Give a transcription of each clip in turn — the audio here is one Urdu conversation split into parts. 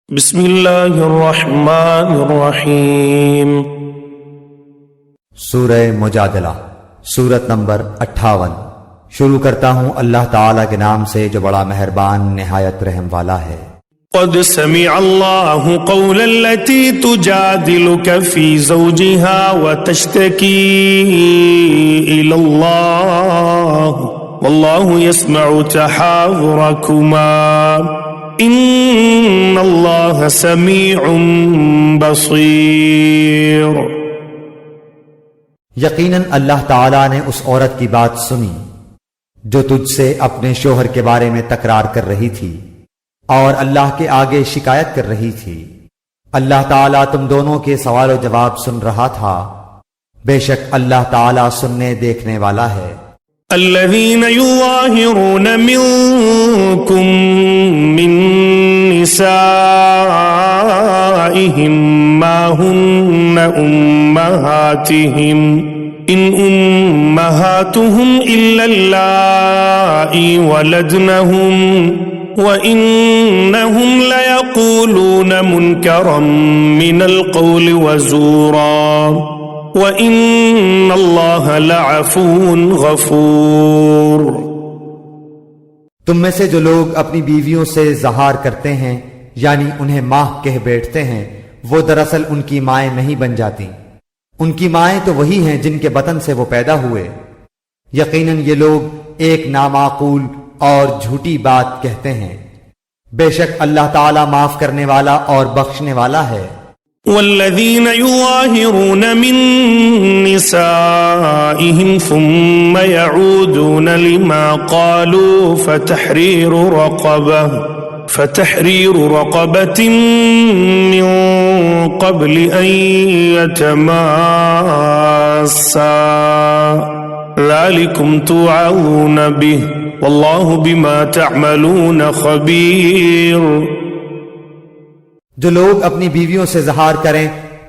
بسم اللہ الرحمن الرحیم۔ سورہ مجادلہ، سورت نمبر 58۔ شروع کرتا ہوں اللہ تعالیٰ کے نام سے جو بڑا مہربان نہایت رحم والا ہے۔ قد سمع اللہ قول التي تجادلك في زوجها وتشتكي إلى الله والله يسمع تحاوركما ان اللہ سمیع بصیر۔ یقیناً اللہ تعالیٰ نے اس عورت کی بات سنی جو تجھ سے اپنے شوہر کے بارے میں تکرار کر رہی تھی اور اللہ کے آگے شکایت کر رہی تھی۔ اللہ تعالیٰ تم دونوں کے سوال و جواب سن رہا تھا، بے شک اللہ تعالیٰ سننے دیکھنے والا ہے۔ الذين يظاهرون منكم من نسائهم ما هن أمهاتهم إن أمهاتهم إلا اللائي ولدنهم وإنهم ليقولون منكرا من القول وزورا وَإِنَّ اللَّهَ لَعَفُوٌّ غَفُورٌ۔ تم میں سے جو لوگ اپنی بیویوں سے زہار کرتے ہیں یعنی انہیں ماں کہہ بیٹھتے ہیں، وہ دراصل ان کی مائیں نہیں بن جاتی، ان کی مائیں تو وہی ہیں جن کے بطن سے وہ پیدا ہوئے۔ یقیناً یہ لوگ ایک نامعقول اور جھوٹی بات کہتے ہیں، بے شک اللہ تعالیٰ معاف کرنے والا اور بخشنے والا ہے۔ والذين يظاهرون من نسائهم ثم يعودون لما قالوا فتحرير رقبة من قبل أن يتماسا ذلكم توعظون به والله بما تعملون خبير۔ جو لوگ اپنی بیویوں سے زہار کریں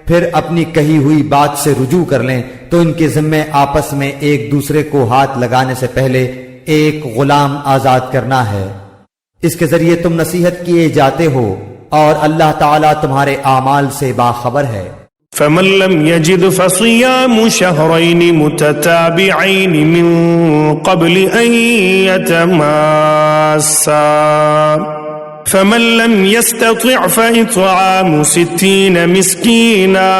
پھر اپنی کہی ہوئی بات سے رجوع کر لیں تو ان کے ذمے آپس میں ایک دوسرے کو ہاتھ لگانے سے پہلے ایک غلام آزاد کرنا ہے، اس کے ذریعے تم نصیحت کیے جاتے ہو اور اللہ تعالیٰ تمہارے اعمال سے باخبر ہے۔ فمن لم يجد فصيام شهرين متتابعين من قبل أن يتماسا فمن لم يستطع فإطعام 60 مسكينا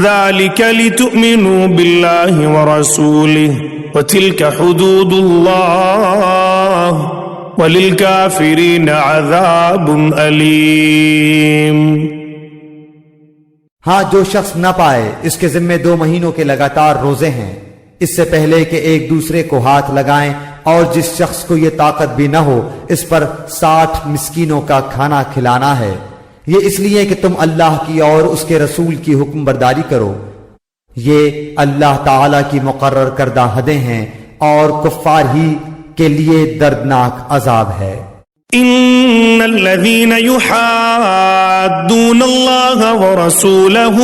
ذلك لتؤمنوا بالله ورسوله وتلك حدود الله وللكافرين عذاب أليم۔ ہاں، جو شخص نہ پائے اس کے ذمے 2 مہینوں کے لگاتار روزے ہیں اس سے پہلے کہ ایک دوسرے کو ہاتھ لگائیں، اور جس شخص کو یہ طاقت بھی نہ ہو اس پر 60 مسکینوں کا کھانا کھلانا ہے، یہ اس لیے کہ تم اللہ کی اور اس کے رسول کی حکم برداری کرو۔ یہ اللہ تعالی کی مقرر کردہ حدیں ہیں اور کفار ہی کے لیے دردناک عذاب ہے۔ ان الذين يحادون الله ورسوله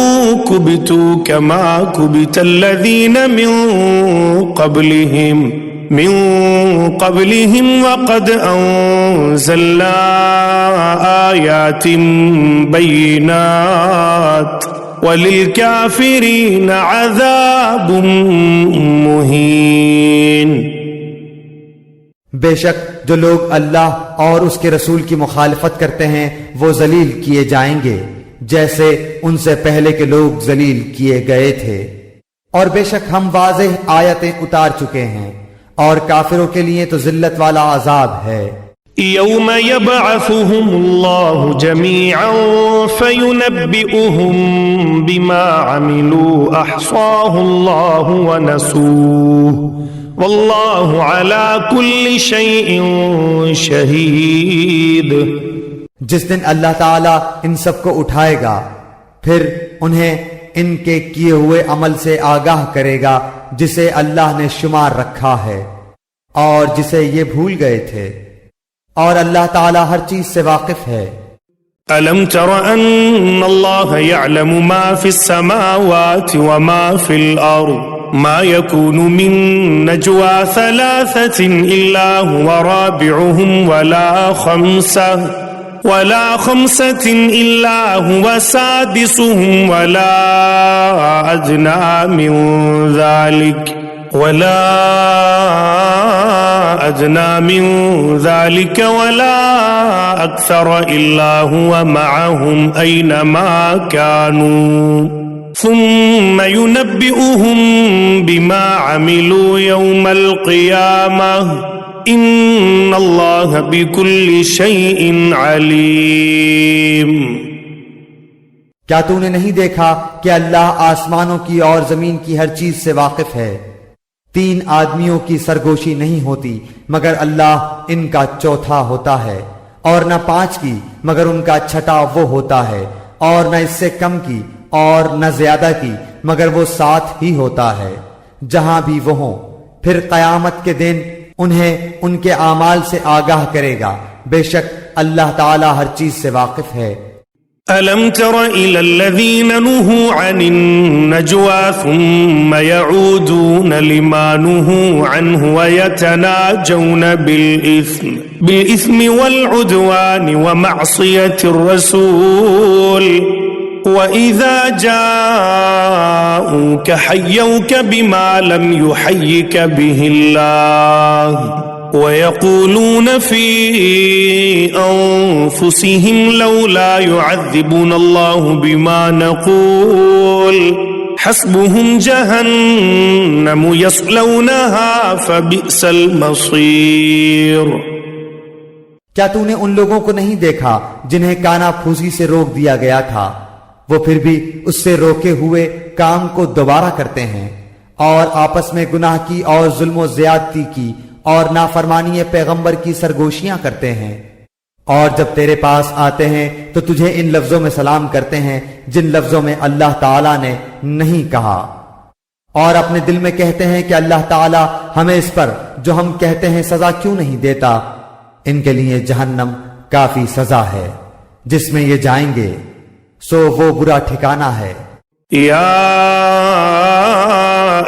كبتوا كما كبت الذين من قبلهم وقد انزلنا آيات بينات وللكافرين عذاب مهين۔ بے شک جو لوگ اللہ اور اس کے رسول کی مخالفت کرتے ہیں وہ ذلیل کیے جائیں گے جیسے ان سے پہلے کے لوگ ذلیل کیے گئے تھے، اور بے شک ہم واضح آیتیں اتار چکے ہیں اور کافروں کے لیے تو ذلت والا عذاب ہے۔ یوم یبعثهم اللہ جمیعا فینبئهم بما عملوا احصاہ اللہ ونسوہ واللہ علی کل شیء شہید۔ جس دن اللہ تعالیٰ ان سب کو اٹھائے گا پھر انہیں ان کے کیے ہوئے عمل سے آگاہ کرے گا جسے اللہ نے شمار رکھا ہے اور جسے یہ بھول گئے تھے، اور اللہ تعالیٰ ہر چیز سے واقف ہے۔ ألم تر أن الله يعلم ما في السماوات وما في الأرض ما يكون من نجوى 3 إلا هو رابعهم ولا 5 ولا خمسة إلا هو سادسهم ولا أدنى من ذلك ولا أكثر إلا هو معهم أينما كانوا ثم ينبئهم بما عملوا يوم القيامة إن الله بكل شيء عليم۔ کیا تو نے نہیں دیکھا کہ اللہ آسمانوں کی اور زمین کی ہر چیز سے واقف ہے؟ 3 آدمیوں کی سرگوشی نہیں ہوتی مگر اللہ ان کا چوتھا ہوتا ہے، اور نہ 5 کی مگر ان کا چھٹا وہ ہوتا ہے، اور نہ اس سے کم کی اور نہ زیادہ کی مگر وہ 7 ہی ہوتا ہے، جہاں بھی وہ ہوں۔ پھر قیامت کے دن انہیں ان کے اعمال سے آگاہ کرے گا، بے شک اللہ تعالی ہر چیز سے واقف ہے۔ ألم تر إلى الذين نهوا عن النجوى ثم يعودون لما نهوا عنه ويتناجون بالإثم والعدوان ومعصية الرسول وإذا جاءوك حيوك بما لم يحيك به الله ويقولون في أنفسهم لولا يعذبنا الله بما نقول حسبهم جهنم يصلونها فبئس المصير۔ کیا تو نے ان لوگوں کو نہیں دیکھا جنہیں کانا پھوسی سے روک دیا گیا تھا، وہ پھر بھی اس سے روکے ہوئے کام کو دوبارہ کرتے ہیں، اور آپس میں گناہ کی اور ظلم و زیادتی کی اور نافرمانی پیغمبر کی سرگوشیاں کرتے ہیں، اور جب تیرے پاس آتے ہیں تو تجھے ان لفظوں میں سلام کرتے ہیں جن لفظوں میں اللہ تعالیٰ نے نہیں کہا، اور اپنے دل میں کہتے ہیں کہ اللہ تعالیٰ ہمیں اس پر جو ہم کہتے ہیں سزا کیوں نہیں دیتا۔ ان کے لیے جہنم کافی سزا ہے جس میں یہ جائیں گے، سو وہ برا ٹھکانہ ہے۔ يا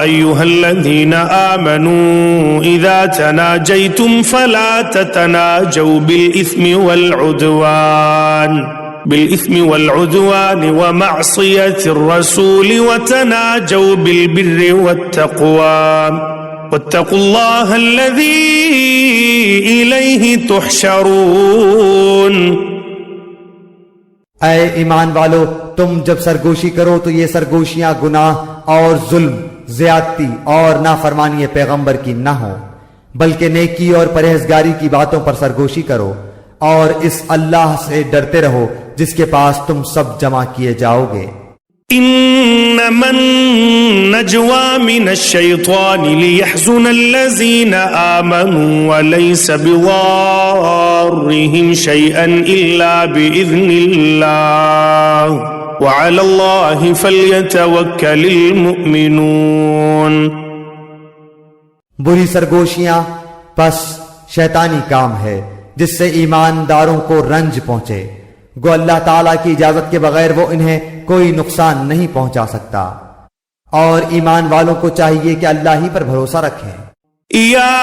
أيها الذين آمنوا إذا تناجيتم فلا تتناجوا بالإثم والعدوان ومعصية الرسول وتناجوا بالبر والتقوى واتقوا الله الذي إليه تحشرون۔ اے ایمان والو، تم جب سرگوشی کرو تو یہ سرگوشیاں گناہ اور ظلم، زیادتی اور نافرمانی پیغمبر کی نہ ہو، بلکہ نیکی اور پرہیزگاری کی باتوں پر سرگوشی کرو، اور اس اللہ سے ڈرتے رہو جس کے پاس تم سب جمع کیے جاؤ گے۔ انما النجوى من الشيطان ليحزن الذين آمنوا وليس بضارهم شيئا إلا بإذن الله وعلى الله فليتوكل المؤمنون۔ بری سرگوشیاں پس شیطانی کام ہے جس سے ایمانداروں کو رنج پہنچے، گو اللہ تعالیٰ کی اجازت کے بغیر وہ انہیں کوئی نقصان نہیں پہنچا سکتا، اور ایمان والوں کو چاہیے کہ اللہ ہی پر بھروسہ رکھیں۔ يا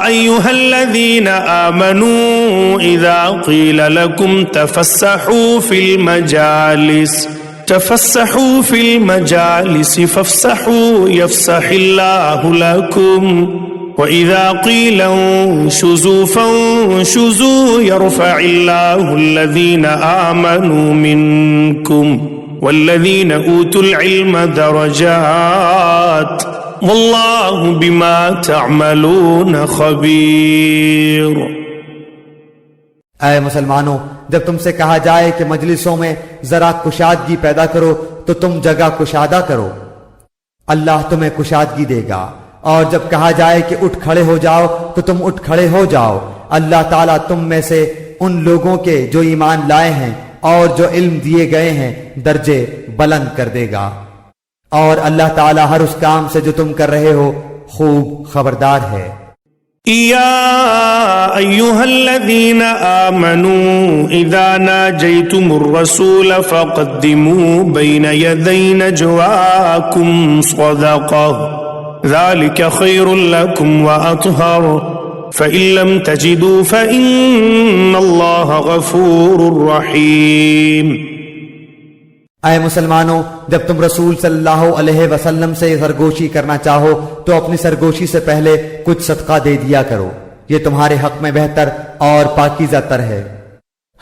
أيها الذين آمنوا إذا قيل لكم تفسحوا في المجالس فافسحوا يفسح الله لكم وإذا قيل انشزوا فانشزوا يرفع الله الذين آمنوا منكم والذين أوتوا العلم درجات واللہ بما تعملون خبیر۔ اے مسلمانوں، جب تم سے کہا جائے کہ مجلسوں میں ذرا کشادگی پیدا کرو تو تم جگہ کشادہ کرو، اللہ تمہیں کشادگی دے گا، اور جب کہا جائے کہ اٹھ کھڑے ہو جاؤ تو تم اٹھ کھڑے ہو جاؤ، اللہ تعالیٰ تم میں سے ان لوگوں کے جو ایمان لائے ہیں اور جو علم دیے گئے ہیں درجے بلند کر دے گا، اور اللہ تعالیٰ ہر اس کام سے جو تم کر رہے ہو خوب خبردار ہے۔ یا ایہا الذین آمنوا اذا ناجیتم الرسول فقدموا بین یدی نجواکم صدقہ ذلك خیر لکم واطہر فإن لم تجدوا فإن الله غفور رحيم. اے مسلمانوں، جب تم رسول صلی اللہ علیہ وسلم سے سرگوشی کرنا چاہو تو اپنی سرگوشی سے پہلے کچھ صدقہ دے دیا کرو، یہ تمہارے حق میں بہتر اور پاکیزہ تر ہے۔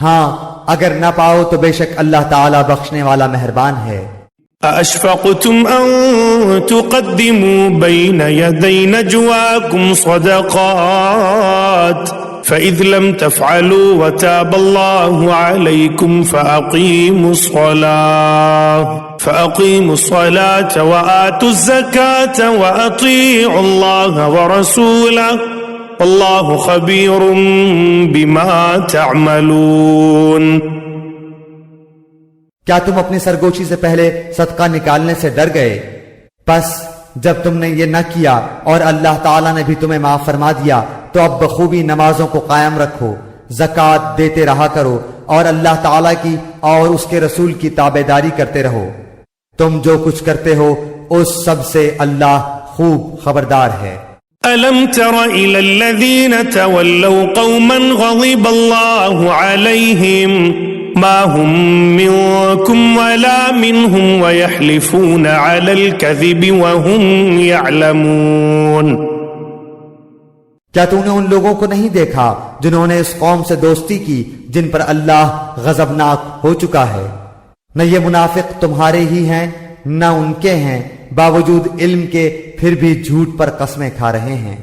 ہاں اگر نہ پاؤ تو بے شک اللہ تعالی بخشنے والا مہربان ہے۔ أَأَشْفَقْتُمْ أَن تُقَدِّمُوا بَيْنَ يَدَيْ نَجْوَاكُمْ صَدَقَاتٍ فَإِذْ لَمْ تَفْعَلُوا وَتَابَ اللَّهُ عَلَيْكُمْ فَأَقِيمُوا الصَّلَاةَ وَآتُوا الزَّكَاةَ وَأَطِيعُوا اللَّهَ وَرَسُولَهُ وَاللَّهُ خَبِيرٌ بِمَا تَعْمَلُونَ۔ کیا تم اپنی سرگوشی سے پہلے صدقہ نکالنے سے ڈر گئے؟ پس جب تم نے یہ نہ کیا اور اللہ تعالیٰ نے بھی تمہیں معاف فرما دیا تو اب بخوبی نمازوں کو قائم رکھو، زکوٰۃ دیتے رہا کرو اور اللہ تعالیٰ کی اور اس کے رسول کی تابعداری کرتے رہو، تم جو کچھ کرتے ہو اس سب سے اللہ خوب خبردار ہے۔ أَلَمْ تَرَ إِلَى الَّذِينَ تَوَلَّوْا قَوْمًا غَضِبَ اللَّهُ عَلَيْهِمْ مَا هُمْ مِنْكُمْ وَلَا مِنْهُمْ وَيَحْلِفُونَ عَلَى الْكَذِبِ وَهُمْ يَعْلَمُونَ۔ کیا تو نے ان لوگوں کو نہیں دیکھا جنہوں نے اس قوم سے دوستی کی جن پر اللہ غضبناک ہو چکا ہے؟ نہ یہ منافق تمہارے ہی ہیں نہ ان کے ہیں، باوجود علم کے پھر بھی جھوٹ پر قسمیں کھا رہے ہیں۔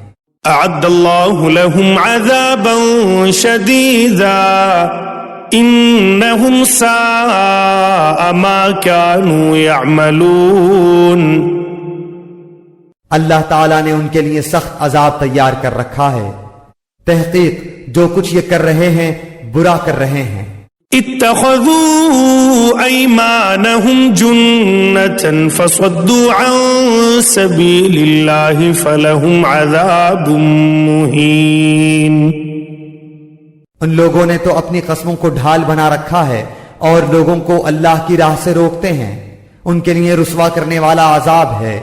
أعد الله لهم عذابا شديدا إنهم ساء ما كانوا يعملون۔ اللہ تعالیٰ نے ان کے لیے سخت عذاب تیار کر رکھا ہے، تحقیق جو کچھ یہ کر رہے ہیں برا کر رہے ہیں۔ اتخذوا أيمانهم جنة فصدوا عن سبيل الله فلهم عذاب مهين۔ ان لوگوں نے تو اپنی قسموں کو ڈھال بنا رکھا ہے اور لوگوں کو اللہ کی راہ سے روکتے ہیں، ان کے لیے رسوا کرنے والا عذاب ہے۔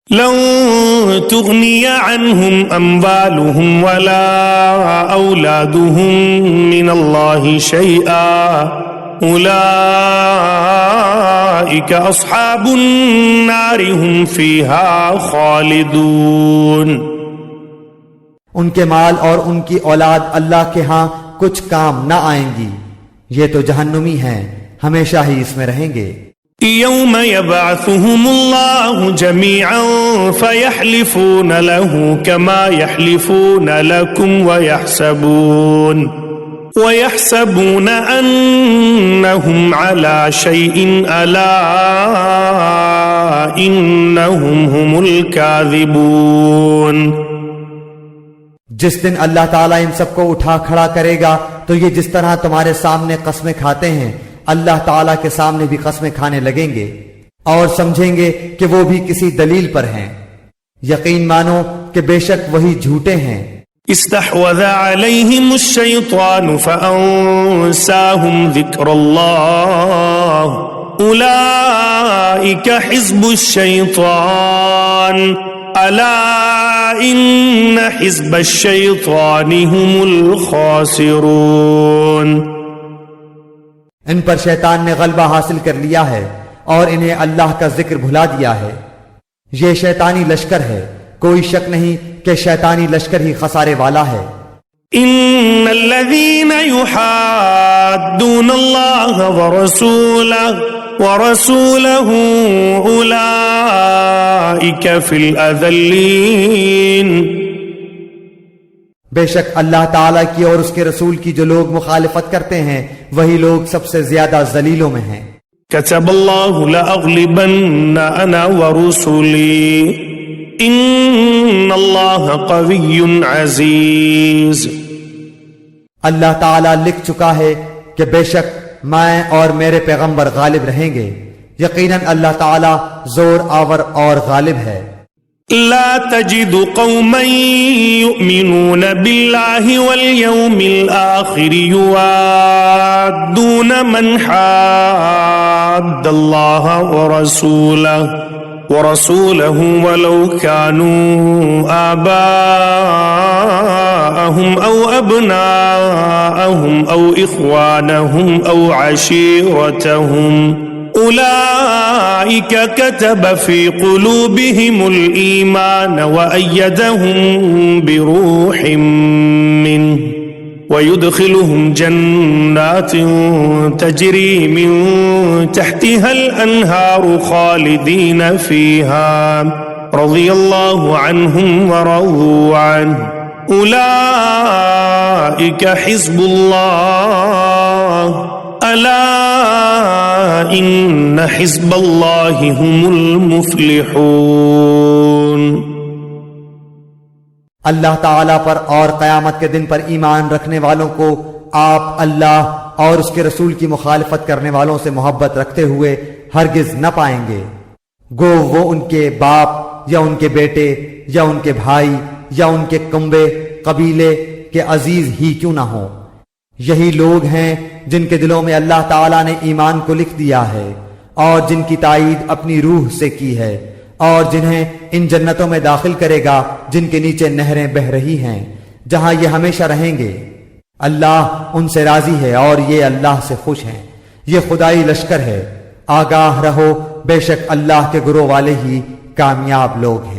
لن تغني عنهم أموالهم ولا أولادهم من الله شيئا أولئك أصحاب النار هم فيها خالدون۔ ان کے مال اور ان کی اولاد اللہ کے ہاں کچھ کام نہ آئیں گی، یہ تو جہنمی ہیں، ہمیشہ ہی اس میں رہیں گے۔ يوم يبعثهم الله جميعا فيحلفون له كما يحلفون لكم ويحسبون أنهم على شيء ألا إنهم هم الكاذبون۔ جس دن اللہ تعالیٰ ان سب کو اٹھا کھڑا کرے گا تو یہ جس طرح تمہارے سامنے قسمیں کھاتے ہیں اللہ تعالیٰ کے سامنے بھی قسمیں کھانے لگیں گے اور سمجھیں گے کہ وہ بھی کسی دلیل پر ہیں، یقین مانو کہ بے شک وہی جھوٹے ہیں۔ استحوذ عليهم الشيطان فأنساهم ذكر الله أولئك حزب الشيطان ألا إن حزب الشيطان هم الخاسرون۔ ان پر شیطان نے غلبہ حاصل کر لیا ہے اور انہیں اللہ کا ذکر بھلا دیا ہے، یہ شیطانی لشکر ہے، کوئی شک نہیں کہ شیطانی لشکر ہی خسارے والا ہے۔ ان الذين يحادون الله ورسوله اولئك في الاذلين۔ بے شک اللہ تعالیٰ کی اور اس کے رسول کی جو لوگ مخالفت کرتے ہیں وہی لوگ سب سے زیادہ ذلیلوں میں ہیں۔ كتب الله لأغلبن أنا ورسلي إن الله قوي عزيز۔ اللہ تعالیٰ لکھ چکا ہے کہ بے شک میں اور میرے پیغمبر غالب رہیں گے، یقیناً اللہ تعالیٰ زور آور اور غالب ہے۔ لا تجد قوما يؤمنون بالله واليوم الآخر يوادون من حاد الله ورسوله ورسوله ولو كانوا آباءهم أو أبناءهم أو إخوانهم أو عشيرتهم أولئك كتب في قلوبهم الإيمان وأيدهم بروح منه ويدخلهم جنات تجري من تحتها الأنهار خالدين فيها رضي الله عنهم ورضوا عنه أولئك حزب الله ألا إن حزب الله هم المفلحون۔ اللہ تعالیٰ پر اور قیامت کے دن پر ایمان رکھنے والوں کو آپ اللہ اور اس کے رسول کی مخالفت کرنے والوں سے محبت رکھتے ہوئے ہرگز نہ پائیں گے، گو وہ ان کے باپ یا ان کے بیٹے یا ان کے بھائی یا ان کے کنبے قبیلے کے عزیز ہی کیوں نہ ہوں۔ یہی لوگ ہیں جن کے دلوں میں اللہ تعالیٰ نے ایمان کو لکھ دیا ہے اور جن کی تائید اپنی روح سے کی ہے، اور جنہیں ان جنتوں میں داخل کرے گا جن کے نیچے نہریں بہہ رہی ہیں، جہاں یہ ہمیشہ رہیں گے۔ اللہ ان سے راضی ہے اور یہ اللہ سے خوش ہیں۔ یہ خدائی لشکر ہے، آگاہ رہو، بے شک اللہ کے گروہ والے ہی کامیاب لوگ ہیں۔